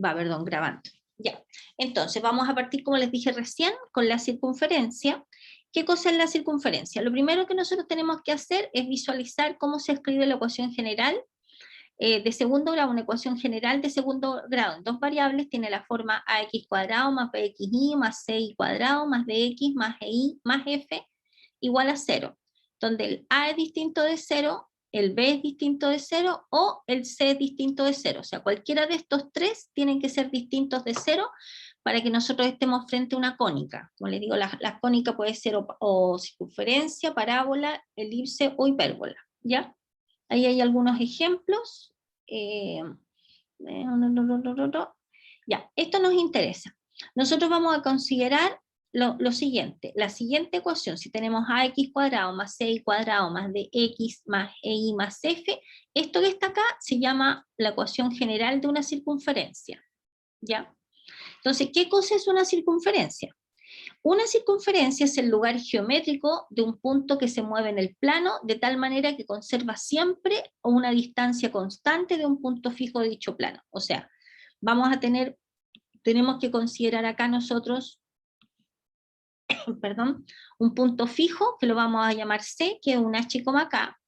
perdón, grabando. Ya, entonces vamos a partir, como les dije recién, con la circunferencia. ¿Qué cosa es la circunferencia? Lo primero que nosotros tenemos que hacer es visualizar cómo se escribe la ecuación general de segundo grado, una ecuación general de segundo grado en dos variables, tiene la forma ax cuadrado más bxy más ci cuadrado más dx más y más f igual a 0, donde el a es distinto de 0, el b es distinto de 0 o el c es distinto de 0. O sea, cualquiera de estos tres tienen que ser distintos de 0 para que nosotros estemos frente a una cónica. Como les digo, la cónica puede ser o circunferencia, parábola, elipse o hipérbola, ¿ya? Ahí hay algunos ejemplos. Ya, esto nos interesa. Nosotros vamos a considerar lo siguiente, la siguiente ecuación, si tenemos ax cuadrado más ci cuadrado más dx más y más f, esto que está acá se llama la ecuación general de una circunferencia, ¿ya? Entonces, ¿qué cosa es una circunferencia? Una circunferencia es el lugar geométrico de un punto que se mueve en el plano de tal manera que conserva siempre una distancia constante de un punto fijo de dicho plano. O sea, tenemos que considerar acá nosotros, perdón, un punto fijo que lo vamos a llamar C, que es un H, K,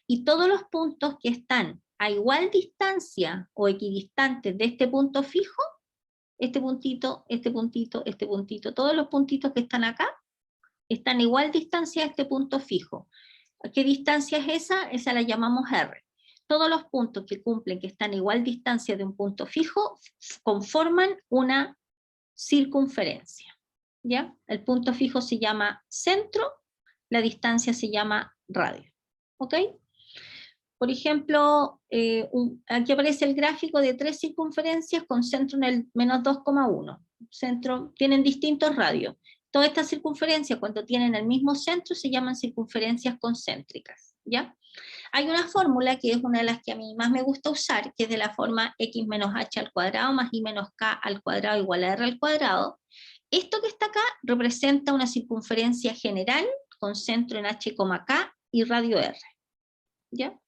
y todos los puntos que están a igual distancia o equidistantes de este punto fijo, este puntito, este puntito, este puntito, todos los puntitos que están acá, están a igual distancia a este punto fijo. ¿Qué distancia es esa? Esa la llamamos R. Todos los puntos que cumplen, que están a igual distancia de un punto fijo, conforman una circunferencia, ¿ya? El punto fijo se llama centro, la distancia se llama radio, ¿ok? Por ejemplo, aquí aparece el gráfico de tres circunferencias con centro en el menos 2,1. Tienen distintos radios. Todas estas circunferencias, cuando tienen el mismo centro, se llaman circunferencias concéntricas, ¿ya? Hay una fórmula que es una de las que a mí más me gusta usar, que es de la forma x menos h al cuadrado más y menos k al cuadrado igual a r al cuadrado. Esto que está acá representa una circunferencia general con centro en h, k y radio r, ¿ya?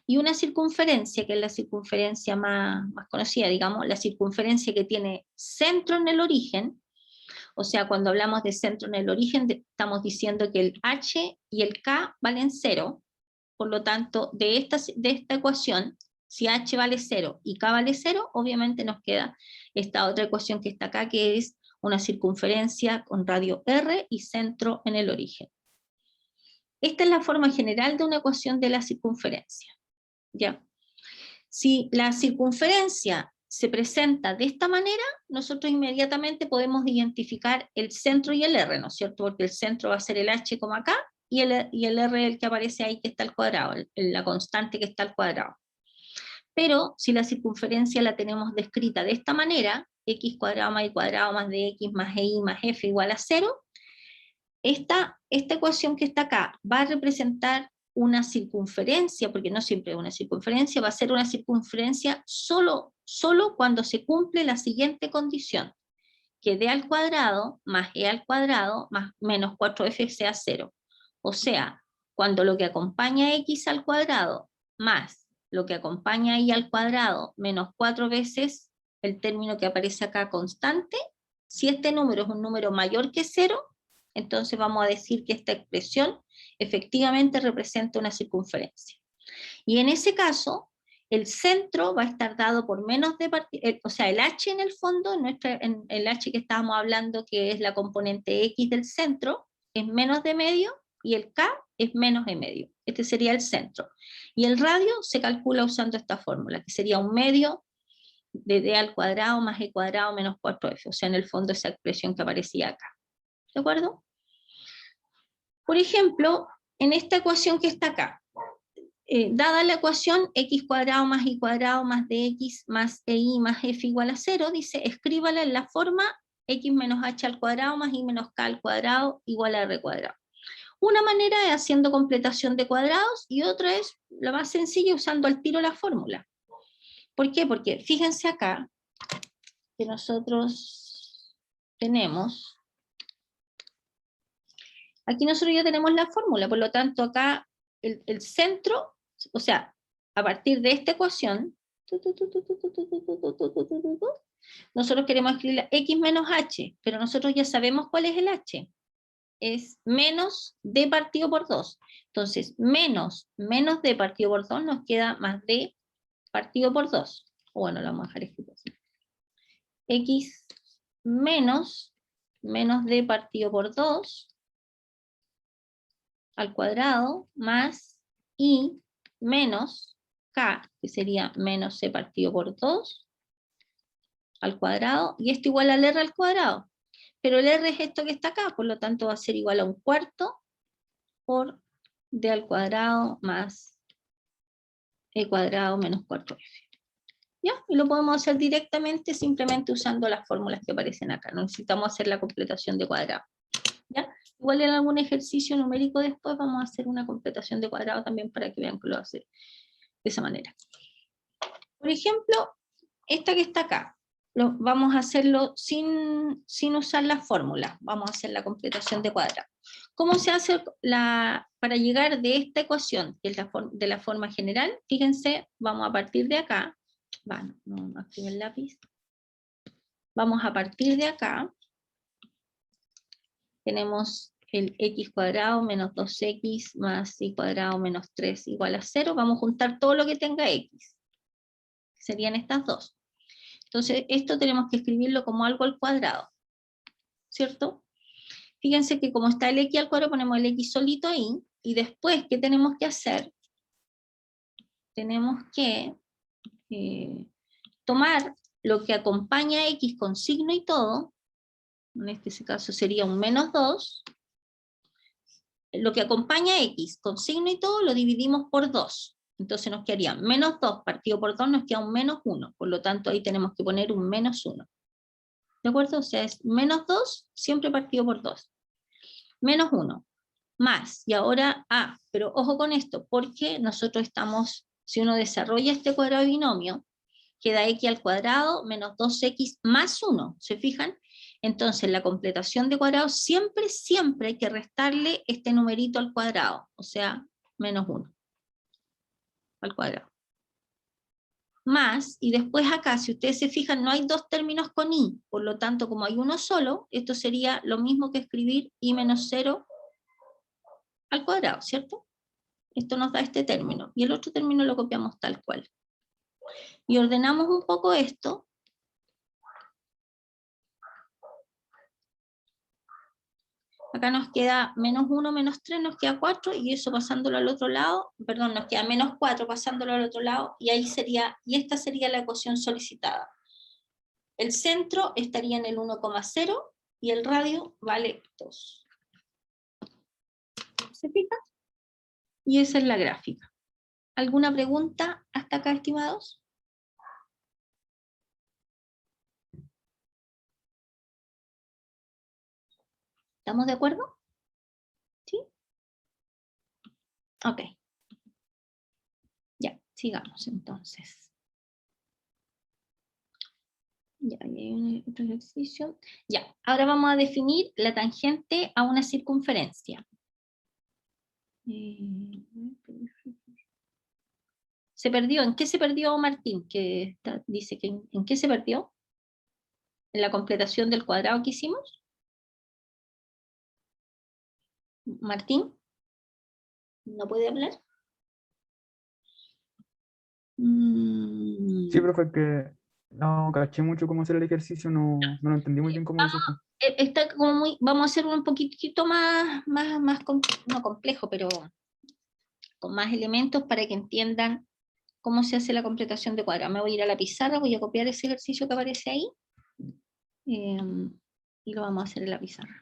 Y una circunferencia, que es la circunferencia más conocida, digamos, la circunferencia que tiene centro en el origen, o sea, cuando hablamos de centro en el origen, estamos diciendo que el h y el k valen 0, por lo tanto, de esta ecuación, si h vale 0 y k vale 0, obviamente nos queda esta otra ecuación que está acá, que es una circunferencia con radio r y centro en el origen. Esta es la forma general de una ecuación de la circunferencia, ¿ya? Si la circunferencia se presenta de esta manera, nosotros inmediatamente podemos identificar el centro y el r, ¿no es cierto? Porque el centro va a ser el h, acá, y el r el que aparece ahí, que está al cuadrado, la constante que está al cuadrado. Pero si la circunferencia la tenemos descrita de esta manera, x cuadrado más y cuadrado más de x más y más f igual a 0, esta ecuación que está acá va a representar una circunferencia, porque no siempre es una circunferencia, va a ser una circunferencia solo cuando se cumple la siguiente condición, que d al cuadrado más e al cuadrado más menos 4f sea 0. O sea, cuando lo que acompaña a x al cuadrado más lo que acompaña a y al cuadrado menos 4 veces el término que aparece acá constante, si este número es un número mayor que 0, entonces vamos a decir que esta expresión efectivamente representa una circunferencia. Y en ese caso, el centro va a estar dado por menos de o sea, el h en el fondo, en el h que estábamos hablando, que es la componente x del centro, es menos de medio, y el k es menos de medio. Este sería el centro. Y el radio se calcula usando esta fórmula, que sería un medio de d al cuadrado más e cuadrado menos 4f, o sea, en el fondo esa expresión que aparecía acá. ¿De acuerdo? Por ejemplo, en esta ecuación que está acá, dada la ecuación x cuadrado más y cuadrado más dx más y más f igual a 0, dice, escríbala en la forma x menos h al cuadrado más y menos k al cuadrado igual a r cuadrado. Una manera es haciendo completación de cuadrados y otra es la más sencilla usando al tiro la fórmula. ¿Por qué? Porque fíjense acá que nosotros tenemos, aquí nosotros ya tenemos la fórmula, por lo tanto acá el centro, o sea, a partir de esta ecuación, Nosotros queremos escribir x menos h, pero nosotros ya sabemos cuál es el h. Es menos d partido por 2. Entonces, menos d partido por 2 nos queda más d partido por 2. Bueno, lo vamos a dejar escrito así. X menos d partido por 2 al cuadrado más y menos k, que sería menos c partido por 2 al cuadrado, y esto igual al r al cuadrado. Pero el r es esto que está acá, por lo tanto va a ser igual a 1/4 por d al cuadrado más e cuadrado menos 4f. ¿Ya? Y lo podemos hacer directamente simplemente usando las fórmulas que aparecen acá. No necesitamos hacer la completación de cuadrado. ¿Ya? Igual en algún ejercicio numérico después vamos a hacer una completación de cuadrado también para que vean que lo hace de esa manera. Por ejemplo, esta que está acá. Vamos a hacerlo sin usar la fórmula. Vamos a hacer la completación de cuadrado. ¿Cómo se hace para llegar de esta ecuación, que es de la forma general? Fíjense, vamos a partir de acá. No escribo el lápiz. Vamos a partir de acá. Tenemos el x cuadrado menos 2x más y cuadrado menos 3 igual a 0. Vamos a juntar todo lo que tenga x. Serían estas dos. Entonces, esto tenemos que escribirlo como algo al cuadrado, ¿cierto? Fíjense que como está el x al cuadrado, ponemos el x solito ahí, y después, ¿qué tenemos que hacer? Tenemos que tomar lo que acompaña a x con signo y todo, en este caso sería un menos 2, lo que acompaña a x con signo y todo lo dividimos por 2. Entonces nos quedaría menos 2 partido por 2, nos queda un menos 1. Por lo tanto, ahí tenemos que poner un menos 1. ¿De acuerdo? O sea, es menos 2 siempre partido por 2. Menos 1. Más. Y ahora, pero ojo con esto, porque nosotros estamos, si uno desarrolla este cuadrado de binomio, queda x al cuadrado menos 2x más 1. ¿Se fijan? Entonces, la completación de cuadrado siempre hay que restarle este numerito al cuadrado. O sea, menos 1. Al cuadrado. Más, y después acá, si ustedes se fijan, no hay dos términos con i, por lo tanto, como hay uno solo, esto sería lo mismo que escribir i menos 0 al cuadrado, ¿cierto? Esto nos da este término, y el otro término lo copiamos tal cual. Y ordenamos un poco esto. Acá nos queda menos 1, menos 3, nos queda 4, y eso pasándolo al otro lado, perdón, nos queda menos 4 pasándolo al otro lado, y ahí sería, y esta sería la ecuación solicitada. El centro estaría en el 1,0, y el radio vale 2. ¿Se fijan? Y esa es la gráfica. ¿Alguna pregunta hasta acá, estimados? ¿Estamos de acuerdo? ¿Sí? Ok. Ya, sigamos entonces. Ya, hay otro ejercicio. Ya, ahora vamos a definir la tangente a una circunferencia. Se perdió. ¿En qué se perdió Martín? Dice que ¿en qué se perdió? ¿En la completación del cuadrado que hicimos? Martín, ¿no puede hablar? Sí, profe, que no caché mucho cómo hacer el ejercicio, no lo entendí muy bien cómo lo hizo. Está como vamos a hacer un poquitito no complejo, pero con más elementos para que entiendan cómo se hace la completación de cuadrado. Me voy a ir a la pizarra, voy a copiar ese ejercicio que aparece ahí, y lo vamos a hacer en la pizarra.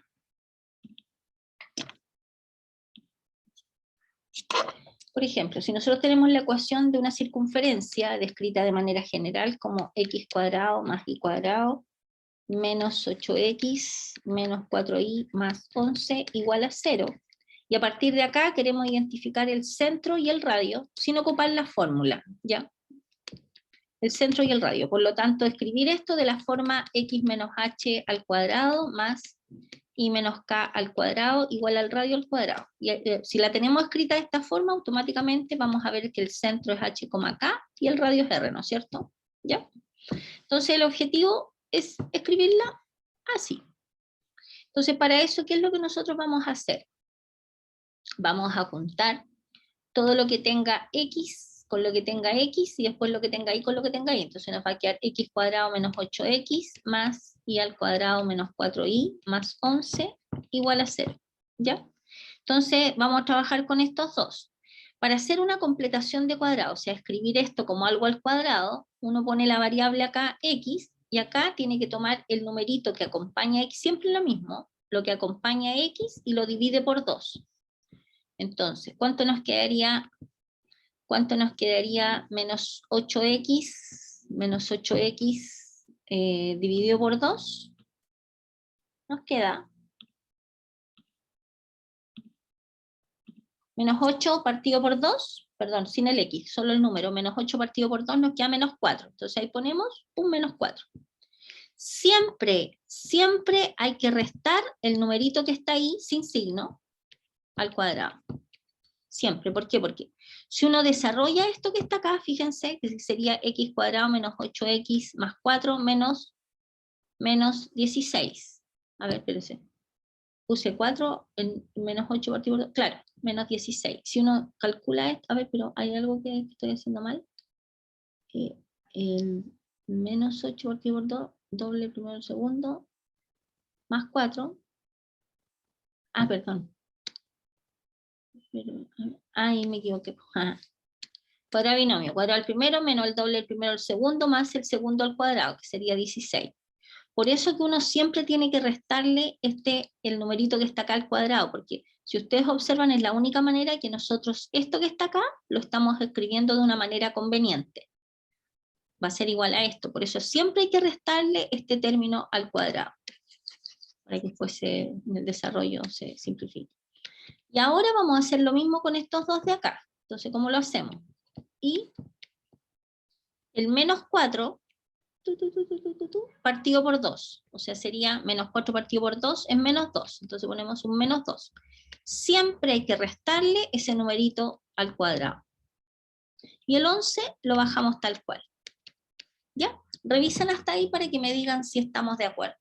Por ejemplo, si nosotros tenemos la ecuación de una circunferencia descrita de manera general como x cuadrado más y cuadrado menos 8x menos 4y más 11 igual a 0. Y a partir de acá queremos identificar el centro y el radio sin ocupar la fórmula, ¿ya? El centro y el radio. Por lo tanto, escribir esto de la forma x menos h al cuadrado más y menos k al cuadrado igual al radio al cuadrado. Y si la tenemos escrita de esta forma, automáticamente vamos a ver que el centro es h, k y el radio es r, ¿no es cierto? ¿Ya? Entonces el objetivo es escribirla así. Entonces para eso, ¿qué es lo que nosotros vamos a hacer? Vamos a juntar todo lo que tenga x con lo que tenga x, y después lo que tenga y con lo que tenga y. Entonces nos va a quedar x cuadrado menos 8x más y al cuadrado menos 4y más 11 igual a 0. ¿Ya? Entonces vamos a trabajar con estos dos. Para hacer una completación de cuadrado, o sea, escribir esto como algo al cuadrado, uno pone la variable acá x, y acá tiene que tomar el numerito que acompaña a x, siempre lo mismo, lo que acompaña a x, y lo divide por 2. Entonces, ¿cuánto nos quedaría? Menos 8x, dividido por 2? Nos queda menos 8 partido por 2, perdón, sin el x, solo el número, menos 8 partido por 2 nos queda menos 4. Entonces ahí ponemos un menos 4. Siempre hay que restar el numerito que está ahí sin signo al cuadrado. Siempre, ¿por qué? Porque si uno desarrolla esto que está acá, fíjense que sería x cuadrado menos 8x más 4 menos 16. A ver, espérense. Puse 4 en menos 8 partido por 2, claro, menos 16. Si uno calcula esto, a ver, pero hay algo que estoy haciendo mal. El menos 8 partido por 2, doble primero segundo, más 4. Ah, perdón. Ahí me equivoqué. Cuadrado binomio, cuadrado al primero menos el doble del primero al segundo más el segundo al cuadrado, que sería 16. Por eso que uno siempre tiene que restarle el numerito que está acá al cuadrado, porque si ustedes observan es la única manera que nosotros esto que está acá lo estamos escribiendo de una manera conveniente. Va a ser igual a esto, por eso siempre hay que restarle este término al cuadrado, para que después en el desarrollo se simplifique. Y ahora vamos a hacer lo mismo con estos dos de acá. Entonces, ¿cómo lo hacemos? Y el menos 4 partido por 2, o sea, sería menos 4 partido por 2 es menos 2, entonces ponemos un menos 2. Siempre hay que restarle ese numerito al cuadrado. Y el 11 lo bajamos tal cual. ¿Ya? Revisen hasta ahí para que me digan si estamos de acuerdo.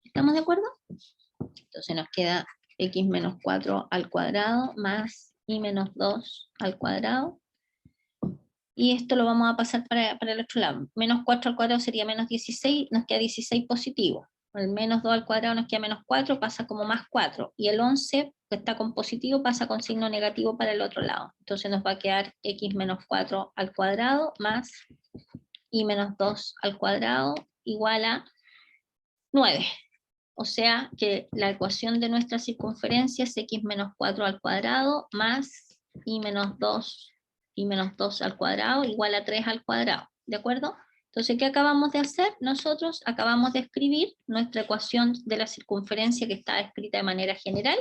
¿Estamos de acuerdo? Entonces nos queda x menos 4 al cuadrado más y menos 2 al cuadrado. Y esto lo vamos a pasar para el otro lado. Menos 4 al cuadrado sería menos 16, nos queda 16 positivo. El menos 2 al cuadrado nos queda menos 4, pasa como más 4. Y el 11, que está con positivo, pasa con signo negativo para el otro lado. Entonces nos va a quedar x menos 4 al cuadrado más y menos 2 al cuadrado igual a 9. O sea que la ecuación de nuestra circunferencia es x menos 4 al cuadrado más y menos 2 al cuadrado igual a 3 al cuadrado. ¿De acuerdo? Entonces, ¿qué acabamos de hacer? Nosotros acabamos de escribir nuestra ecuación de la circunferencia que está escrita de manera general.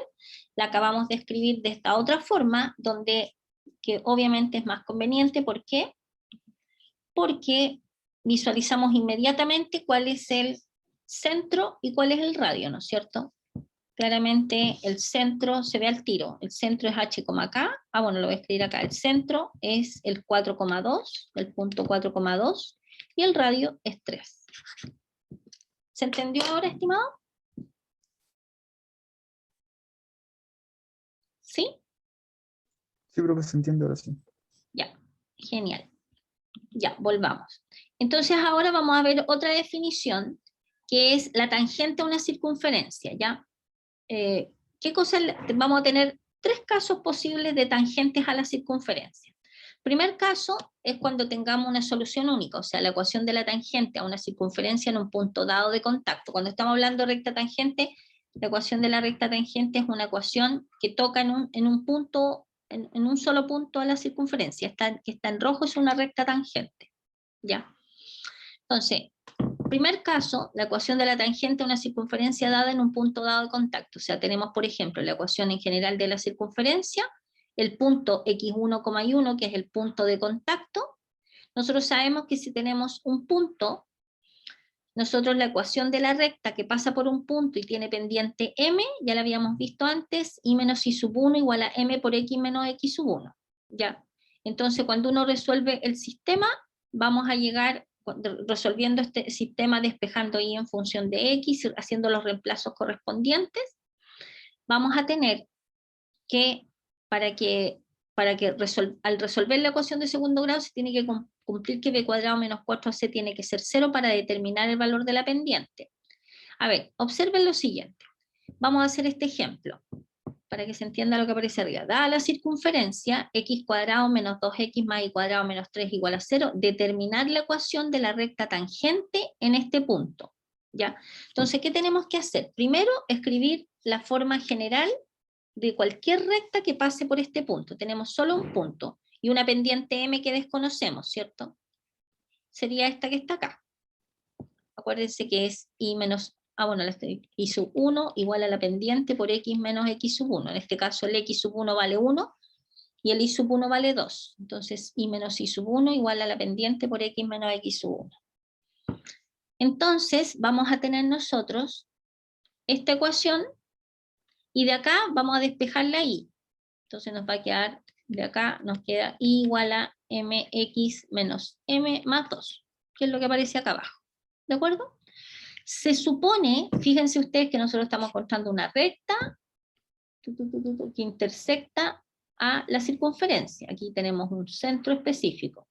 La acabamos de escribir de esta otra forma, que obviamente es más conveniente. ¿Por qué? Porque visualizamos inmediatamente cuál es el centro y cuál es el radio, ¿no es cierto? Claramente el centro se ve al tiro, el centro es h, k, bueno, lo voy a escribir acá, el centro es el 4,2, el punto 4,2, y el radio es 3. ¿Se entendió ahora, estimado? ¿Sí? Sí, creo que se entiende ahora sí. Ya, genial. Ya, volvamos. Entonces ahora vamos a ver otra definición, que es la tangente a una circunferencia, ¿ya? ¿Qué cosa? Vamos a tener 3 casos posibles de tangentes a la circunferencia. Primer caso es cuando tengamos una solución única, o sea, la ecuación de la tangente a una circunferencia en un punto dado de contacto. Cuando estamos hablando de recta tangente, la ecuación de la recta tangente es una ecuación que toca en un punto, en un solo punto a la circunferencia. Que está en rojo es una recta tangente. ¿Ya? Entonces, primer caso, la ecuación de la tangente a una circunferencia dada en un punto dado de contacto. O sea, tenemos, por ejemplo, la ecuación en general de la circunferencia el punto x1,1, que es el punto de contacto. Nosotros sabemos que si tenemos un punto, nosotros la ecuación de la recta que pasa por un punto y tiene pendiente m, ya la habíamos visto antes, y menos y sub 1 igual a m por x menos x sub 1. ¿Ya? Entonces, cuando uno resuelve el sistema, vamos a llegar resolviendo este sistema, despejando y en función de x, haciendo los reemplazos correspondientes, vamos a tener que, al resolver la ecuación de segundo grado, se tiene que cumplir que b cuadrado menos 4ac tiene que ser 0 para determinar el valor de la pendiente. A ver, observen lo siguiente. Vamos a hacer este ejemplo, para que se entienda lo que aparece arriba. Dada la circunferencia, x cuadrado menos 2x más y cuadrado menos 3 igual a 0, determinar la ecuación de la recta tangente en este punto. ¿Ya? Entonces, ¿qué tenemos que hacer? Primero, escribir la forma general de cualquier recta que pase por este punto. Tenemos solo un punto y una pendiente m que desconocemos, ¿cierto? Sería esta que está acá. Acuérdense que es y menos, y sub 1 igual a la pendiente por x menos x sub 1. En este caso el x sub 1 vale 1 y el y sub 1 vale 2. Entonces y menos y sub 1 igual a la pendiente por x menos x sub 1. Entonces vamos a tener nosotros esta ecuación y de acá vamos a despejar la y. Entonces nos va a quedar, de acá nos queda y igual a mx menos m más 2, que es lo que aparece acá abajo. ¿De acuerdo? Se supone, fíjense ustedes que nosotros estamos encontrando una recta que intersecta a la circunferencia. Aquí tenemos un centro específico.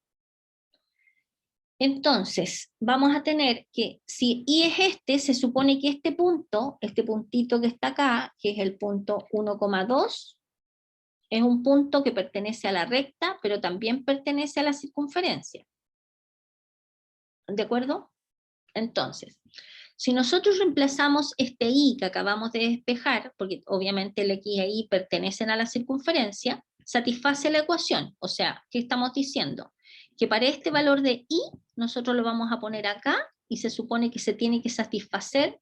Entonces, vamos a tener que, si y es este, se supone que este punto, este puntito que está acá, que es el punto 1,2, es un punto que pertenece a la recta, pero también pertenece a la circunferencia. ¿De acuerdo? Entonces, si nosotros reemplazamos este y que acabamos de despejar, porque obviamente el x e y pertenecen a la circunferencia, satisface la ecuación. O sea, ¿qué estamos diciendo? Que para este valor de y, nosotros lo vamos a poner acá, y se supone que se tiene que satisfacer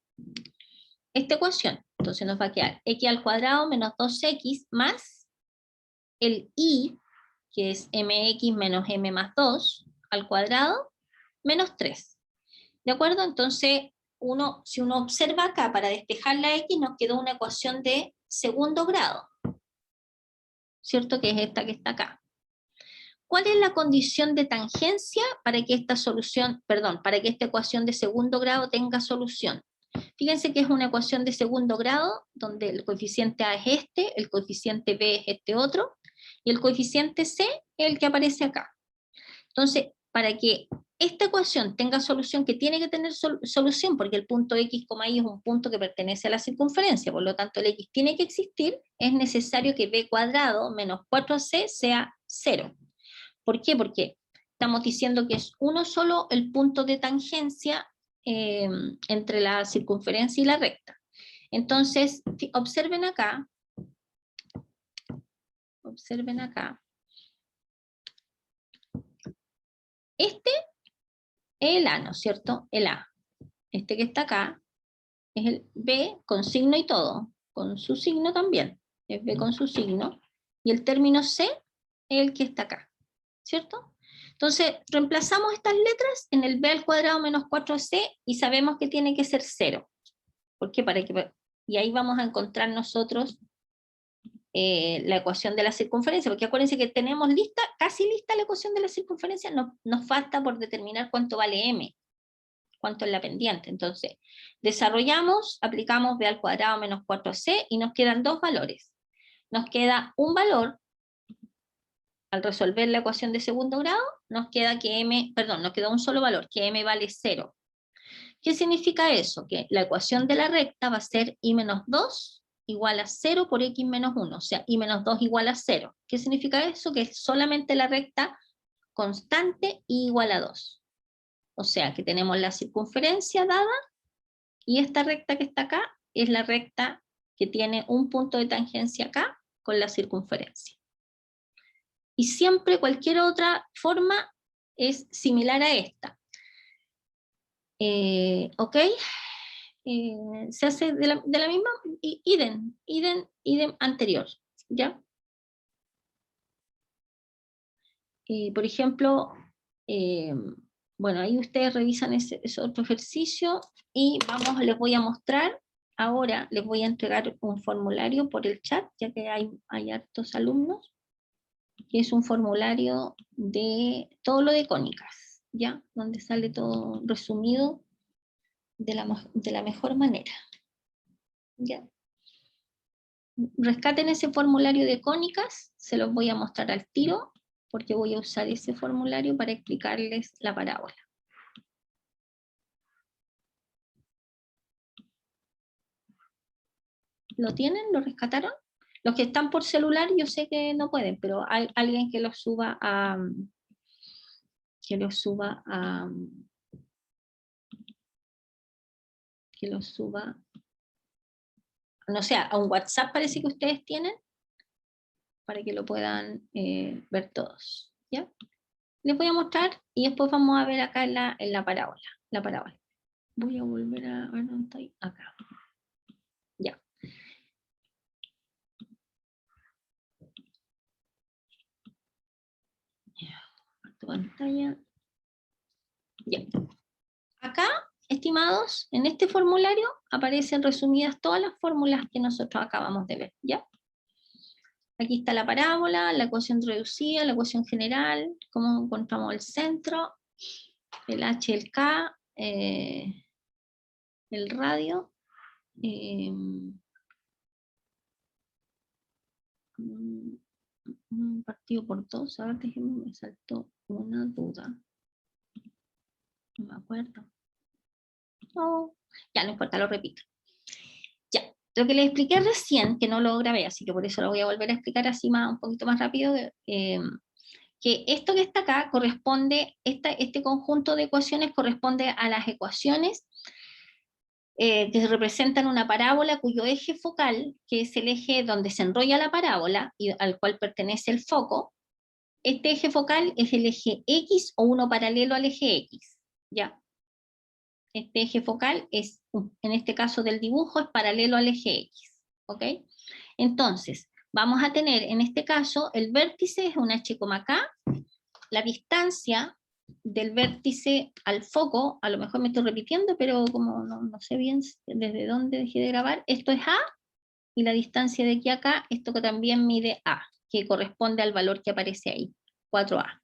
esta ecuación. Entonces nos va a quedar x al cuadrado menos 2x más el y, que es mx menos m más 2, al cuadrado, menos 3. ¿De acuerdo? Entonces, si uno observa acá, para despejar la x, nos quedó una ecuación de segundo grado, ¿cierto? Que es esta que está acá. ¿Cuál es la condición de tangencia para que para que esta ecuación de segundo grado tenga solución? Fíjense que es una ecuación de segundo grado, donde el coeficiente a es este, el coeficiente b es este otro, y el coeficiente c es el que aparece acá. Entonces, para que esta ecuación tenga solución, que tiene que tener solución, porque el punto x, y es un punto que pertenece a la circunferencia, por lo tanto el x tiene que existir, es necesario que b cuadrado menos 4c sea 0. ¿Por qué? Porque estamos diciendo que es uno solo el punto de tangencia entre la circunferencia y la recta. Entonces, observen acá, este es el A, ¿no es cierto? El A. Este que está acá es el B con signo y todo, con su signo también, es B con su signo, y el término C es el que está acá, ¿cierto? Entonces, reemplazamos estas letras en el B al cuadrado menos 4C y sabemos que tiene que ser 0. ¿Por qué? Y ahí vamos a encontrar nosotros la ecuación de la circunferencia, porque acuérdense que tenemos casi lista la ecuación de la circunferencia, nos falta por determinar cuánto vale m, cuánto es la pendiente. Entonces, desarrollamos, aplicamos b al cuadrado menos 4c y nos quedan dos valores. Nos queda un valor, al resolver la ecuación de segundo grado, nos queda un solo valor, que m vale 0. ¿Qué significa eso? Que la ecuación de la recta va a ser y menos 2 igual a 0 por x menos 1, o sea, y menos 2 igual a 0. ¿Qué significa eso? Que es solamente la recta constante y igual a 2. O sea, que tenemos la circunferencia dada, y esta recta que está acá es la recta que tiene un punto de tangencia acá con la circunferencia. Y siempre cualquier otra forma es similar a esta. ¿Ok? Se hace de la misma idem anterior, ¿ya? por ejemplo, bueno, ahí ustedes revisan ese otro ejercicio y les voy a mostrar, ahora les voy a entregar un formulario por el chat, ya que hay hartos alumnos, que es un formulario de todo lo de cónicas, ¿ya? Donde sale todo resumido de la mejor manera, ¿ya? Rescaten ese formulario de cónicas, se los voy a mostrar al tiro, porque voy a usar ese formulario para explicarles la parábola. ¿Lo tienen? ¿Lo rescataron? Los que están por celular yo sé que no pueden, pero hay alguien que lo suba a... que lo suba no sé, a un WhatsApp parece que ustedes tienen, para que lo puedan ver todos, ¿ya? Les voy a mostrar y después vamos a ver acá en la parábola. Voy a volver a ver dónde estoy, acá. Ya. Tu pantalla. Ya. Acá, estimados, en este formulario aparecen resumidas todas las fórmulas que nosotros acabamos de ver, ¿ya? Aquí está la parábola, la ecuación reducida, la ecuación general, cómo encontramos el centro, el H, el K, el radio, partido por 2, a ver, déjenme, me saltó una duda. No me acuerdo. No, ya no importa, lo repito. Ya, lo que les expliqué recién, que no lo grabé, así que por eso lo voy a volver a explicar así un poquito más rápido, que esto que está acá corresponde, este conjunto de ecuaciones corresponde a las ecuaciones que representan una parábola cuyo eje focal, que es el eje donde se enrolla la parábola y al cual pertenece el foco, este eje focal es el eje X o uno paralelo al eje X, ¿ya? Este eje focal es, en este caso del dibujo, es paralelo al eje X, ¿ok? Entonces, vamos a tener en este caso, el vértice es un H, K, la distancia del vértice al foco, a lo mejor me estoy repitiendo, pero como no sé bien desde dónde dejé de grabar, esto es A, y la distancia de aquí a acá, esto que también mide A, que corresponde al valor que aparece ahí, 4A.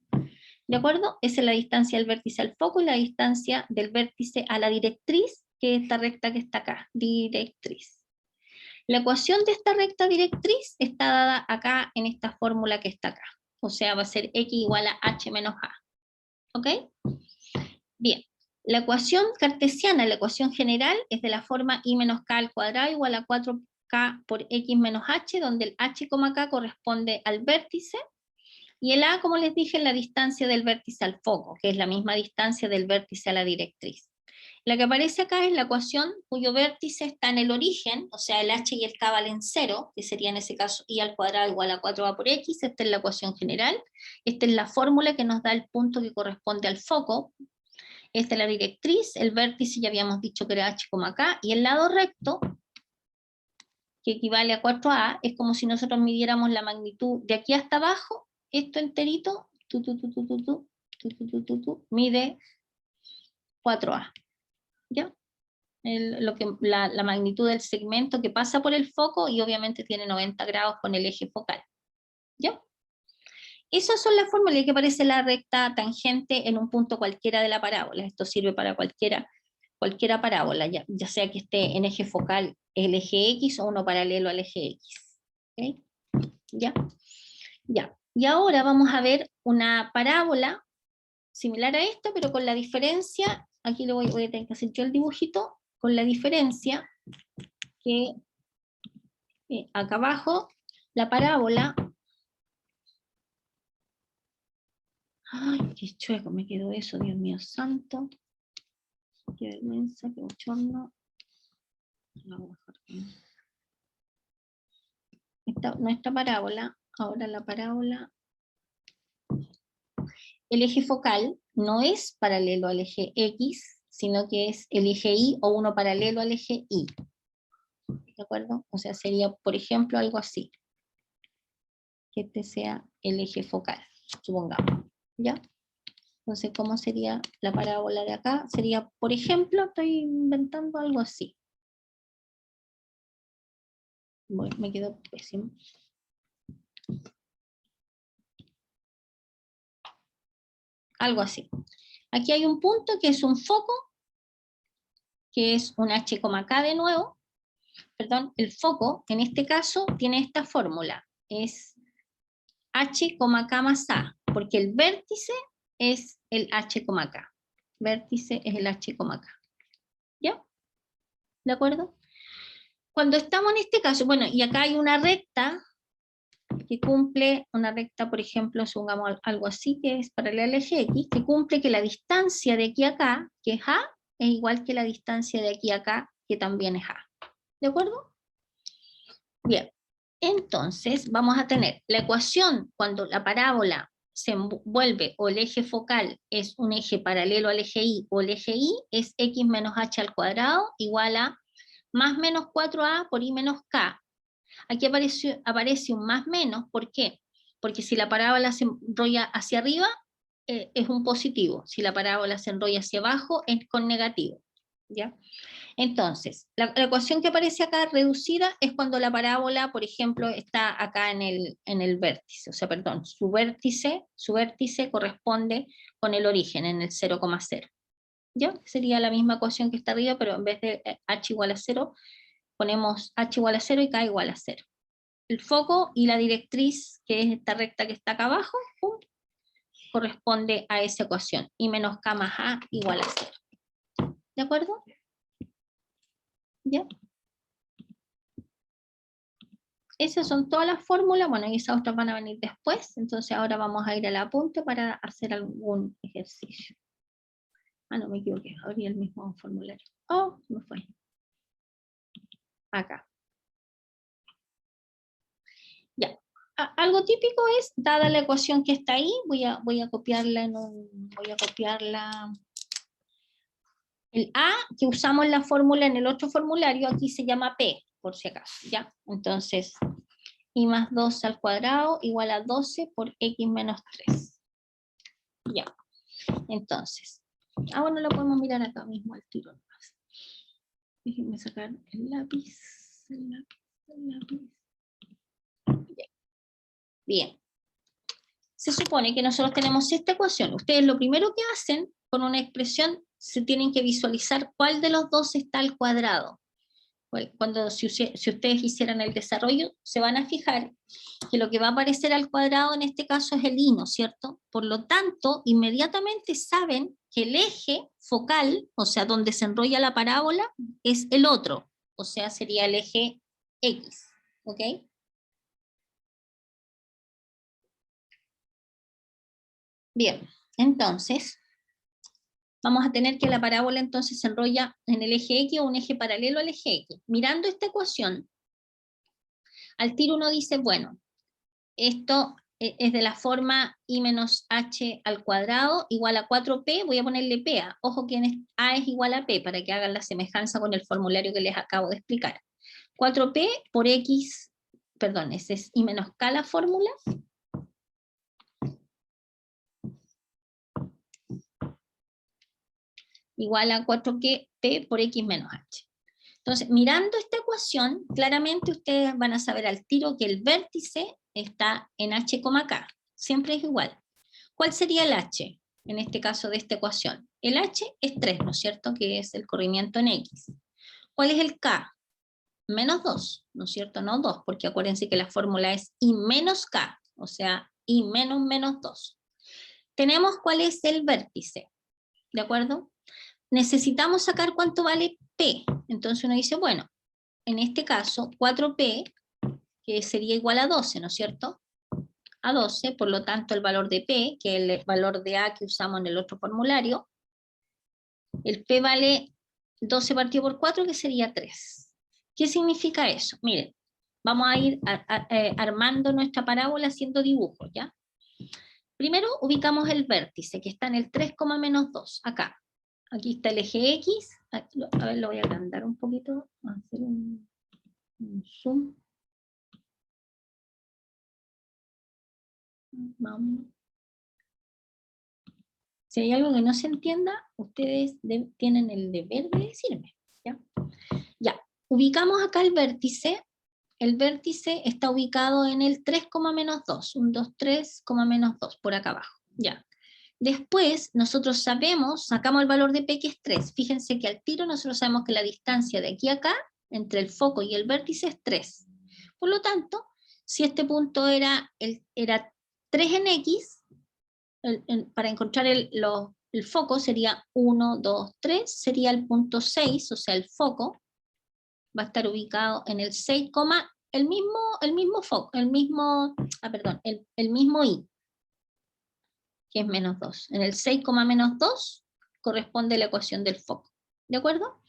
¿De acuerdo? Esa es la distancia del vértice al foco y la distancia del vértice a la directriz, que es esta recta que está acá, directriz. La ecuación de esta recta directriz está dada acá en esta fórmula que está acá. O sea, va a ser x igual a h menos a. ¿Ok? Bien. La ecuación cartesiana, la ecuación general, es de la forma i menos k al cuadrado igual a 4k por x menos h, donde el h, k corresponde al vértice, y el a, como les dije, es la distancia del vértice al foco, que es la misma distancia del vértice a la directriz. La que aparece acá es la ecuación cuyo vértice está en el origen, o sea, el h y el k valen 0, que sería en ese caso i al cuadrado igual a 4a por x. Esta es la ecuación general. Esta es la fórmula que nos da el punto que corresponde al foco. Esta es la directriz, el vértice ya habíamos dicho que era h, k, y el lado recto, que equivale a 4a, es como si nosotros midiéramos la magnitud de aquí hasta abajo, esto enterito, mide 4a, ¿ya? La magnitud del segmento que pasa por el foco y obviamente tiene 90 grados con el eje focal, ¿ya? Esas son las fórmulas que aparece la recta tangente en un punto cualquiera de la parábola. Esto sirve para cualquiera parábola, ya sea que esté en eje focal el eje X o uno paralelo al eje X. ¿Okay? ¿Ya? Ya. Y ahora vamos a ver una parábola similar a esta, pero con la diferencia, aquí voy a tener que hacer yo el dibujito, con la diferencia que acá abajo la parábola, ay, qué chueco me quedó eso, Dios mío santo, qué vergüenza, qué bochorno. Nuestra parábola, ahora la parábola, el eje focal no es paralelo al eje X, sino que es el eje Y o uno paralelo al eje Y. ¿De acuerdo? O sea, sería, por ejemplo, algo así. Que este sea el eje focal, supongamos. ¿Ya? Entonces, ¿cómo sería la parábola de acá? Sería, por ejemplo, estoy inventando algo así. Bueno, me quedó pésimo. Algo así. Aquí hay un punto que es un foco, que es un h, k de nuevo. Perdón, el foco, en este caso, tiene esta fórmula. Es h, k más a, porque el vértice es el h, k. Vértice es el h, k. ¿Ya? ¿De acuerdo? Cuando estamos en este caso, bueno, y acá hay una recta que cumple, una recta, por ejemplo, supongamos algo así, que es paralela al eje X, que cumple que la distancia de aquí a acá, que es A, es igual que la distancia de aquí a acá, que también es A. ¿De acuerdo? Bien. Entonces, vamos a tener la ecuación cuando la parábola se envuelve o el eje focal es un eje paralelo al eje Y o el eje Y es x menos h al cuadrado igual a más menos 4a por y menos k. Aquí aparece un más menos, ¿por qué? Porque si la parábola se enrolla hacia arriba, es un positivo. Si la parábola se enrolla hacia abajo, es con negativo. ¿Ya? Entonces, la ecuación que aparece acá reducida es cuando la parábola, por ejemplo, está acá en el vértice, o sea, perdón, su vértice corresponde con el origen, en el 0,0. ¿Ya? Sería la misma ecuación que está arriba, pero en vez de h igual a 0, ponemos h igual a 0 y k igual a 0. El foco y la directriz, que es esta recta que está acá abajo, ¡pum!, corresponde a esa ecuación, y menos k más a igual a 0. ¿De acuerdo? ¿Ya? Esas son todas las fórmulas, bueno, y esas otras van a venir después, entonces ahora vamos a ir al apunte para hacer algún ejercicio. Ah, no, me equivoqué, abrí el mismo formulario. Oh, me fue. Acá. Ya. Algo típico es, dada la ecuación que está ahí, voy a copiarla voy a copiarla. El A que usamos en la fórmula en el otro formulario, aquí se llama P, por si acaso, ¿ya? Entonces, y más 2 al cuadrado igual a 12 por x menos 3. Ya, entonces, bueno, lo podemos mirar acá mismo al tiro. Déjenme sacar el lápiz, el lápiz, el lápiz. Bien. Se supone que nosotros tenemos esta ecuación. Ustedes lo primero que hacen con una expresión, se tienen que visualizar cuál de los dos está al cuadrado. Cuando si ustedes hicieran el desarrollo, se van a fijar que lo que va a aparecer al cuadrado en este caso es el y, ¿no es cierto? Por lo tanto, inmediatamente saben que el eje focal, o sea, donde se enrolla la parábola, es el otro, o sea, sería el eje X, ¿ok? Bien, entonces, vamos a tener que la parábola entonces se enrolla en el eje X o un eje paralelo al eje X. Mirando esta ecuación, al tiro uno dice, bueno, esto es de la forma i menos h al cuadrado igual a 4p, voy a ponerle p. Ojo que a es igual a p, para que hagan la semejanza con el formulario que les acabo de explicar. 4p por x, perdón, ese es i menos k la fórmula. Igual a 4p por x menos h. Entonces, mirando esta ecuación, claramente ustedes van a saber al tiro que el vértice está en h, k. Siempre es igual. ¿Cuál sería el h en este caso de esta ecuación? El h es 3, ¿no es cierto? Que es el corrimiento en x. ¿Cuál es el k? Menos 2, ¿no es cierto? No 2, porque acuérdense que la fórmula es i menos k, o sea, i menos menos 2. Tenemos cuál es el vértice, ¿de acuerdo? Necesitamos sacar cuánto vale p. Entonces uno dice, bueno, en este caso 4p, que sería igual a 12, ¿no es cierto? A 12, por lo tanto el valor de p, que es el valor de a que usamos en el otro formulario, el p vale 12 partido por 4, que sería 3. ¿Qué significa eso? Miren, vamos a ir armando nuestra parábola haciendo dibujos, ¿ya? Primero ubicamos el vértice, que está en el 3, menos 2, acá. Aquí está el eje X, a ver, lo voy a agrandar un poquito, a hacer un zoom. Más o menos. Si hay algo que no se entienda, ustedes tienen el deber de decirme. ¿Ya? Ya, ubicamos acá el vértice. El vértice está ubicado en el 3, menos 2. 1, 2, 3, menos 2, por acá abajo. Ya. Después, nosotros sabemos, sacamos el valor de P, que es 3. Fíjense que al tiro nosotros sabemos que la distancia de aquí a acá, entre el foco y el vértice, es 3. Por lo tanto, si este punto era 3 en X, para encontrar el foco sería 1, 2, 3, sería el punto 6, o sea, el foco va a estar ubicado en el 6, el mismo foco, el mismo I, que es menos 2. En el 6, menos 2 corresponde la ecuación del foco. ¿De acuerdo?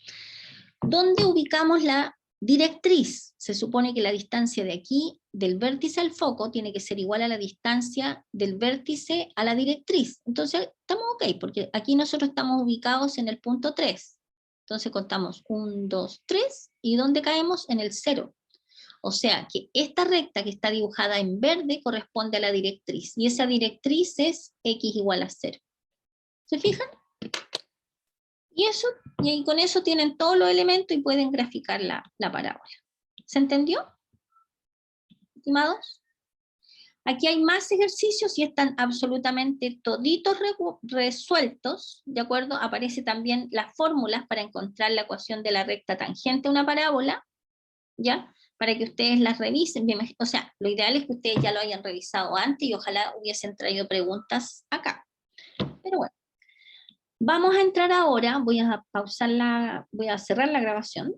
¿Dónde ubicamos la directriz? Se supone que la distancia de aquí, del vértice al foco, tiene que ser igual a la distancia del vértice a la directriz. Entonces, estamos ok, porque aquí nosotros estamos ubicados en el punto 3. Entonces contamos 1, 2, 3, ¿y dónde caemos? En el 0. O sea que esta recta que está dibujada en verde corresponde a la directriz, y esa directriz es x igual a 0. ¿Se fijan? Y con eso tienen todos los elementos y pueden graficar la parábola. ¿Se entendió, estimados? Aquí hay más ejercicios y están absolutamente toditos resueltos, ¿de acuerdo? Aparece también las fórmulas para encontrar la ecuación de la recta tangente a una parábola, ¿ya? Para que ustedes las revisen. O sea, lo ideal es que ustedes ya lo hayan revisado antes y ojalá hubiesen traído preguntas acá. Pero bueno, vamos a entrar ahora, voy a cerrar la grabación.